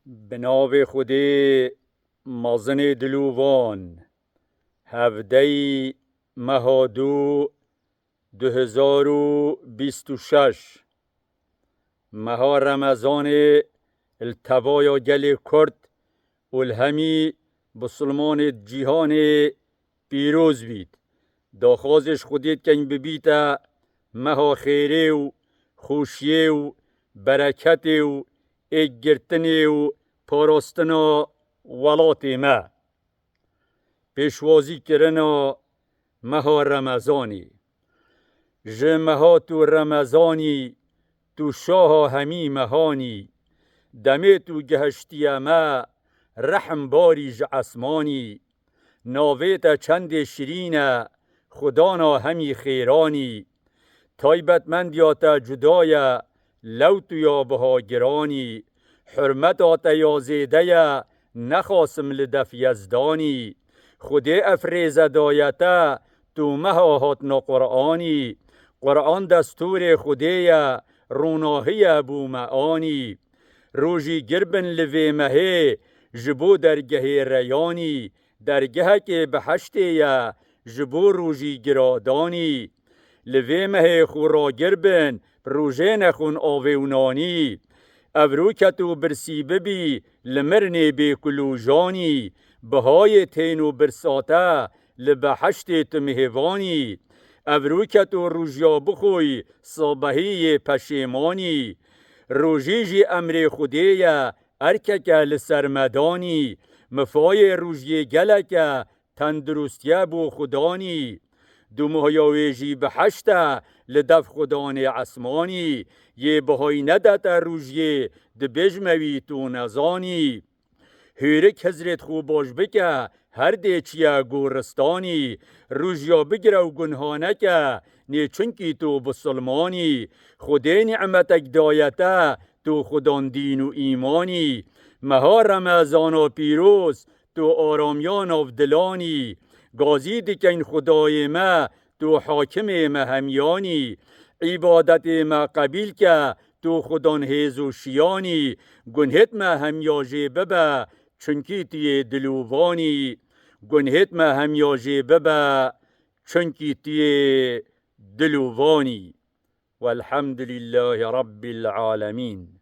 به نام خدای مازن دلوان 17 مهادو 2026 مها رمضان التوایا گل کرد الهمی بسلمان جیهان پیروز بید داخوازش خودیت که این ببیتا مها خیره و خوشیه و برکت و اگرتنه و پاراستنا ولات ما پیشوازی کرنا مها رمضانی جه مها تو رمضانی تو شاه همی مهانی دمه تو گهشتی ما رحم باری ج اسمانی ناویت چند شیرینه خدانا همی خیرانی تایبت یاتا جدایا لوتو یا بها گرانی حرمت آتا یا زیده یا نخاسم لدف یزدانی خودی افریز دایتا تو مها هاتنا قرآنی قرآن دستور خودی روناهی بو معانی روژی گربن لوی مهی جبو درگه ریانی درگه که بحشتی یا جبو روژی گرادانی لوی مهی خورا گربن روژه نخون آویونانی افروکتو برسی ببی لمرنی بی کلوجانی بهای تینو برساته لبحشت تمهوانی افروکتو روژیا بخوی صبحی پشیمانی روژیجی امر خودیه ارکک لسرمدانی مفای روژی گلک تندرستیه بو خدانی دو مهیاویجی بحشته لدف خدان عصمانی یه بهای ندت روژی دبجموی تو نزانی هیرک حضرت خوب باش بکه هر دیچیا گورستانی روژیا بگره و گنهانکه نی چونکی تو بسلمانی خودی نعمتک دایته تو خدان دین و ایمانی مها رمضان و پیروز تو آرامیان و دلانی گازی دکن خدای ما تو حاکم ما همیانی عبادت ما قبیل که تو خدان هیز و شیانی گنهت ما همیاجی ببه چونکی توی دلووانی گنهت ما همیاجی ببه چونکی توی دلووانی والحمد لله رب العالمين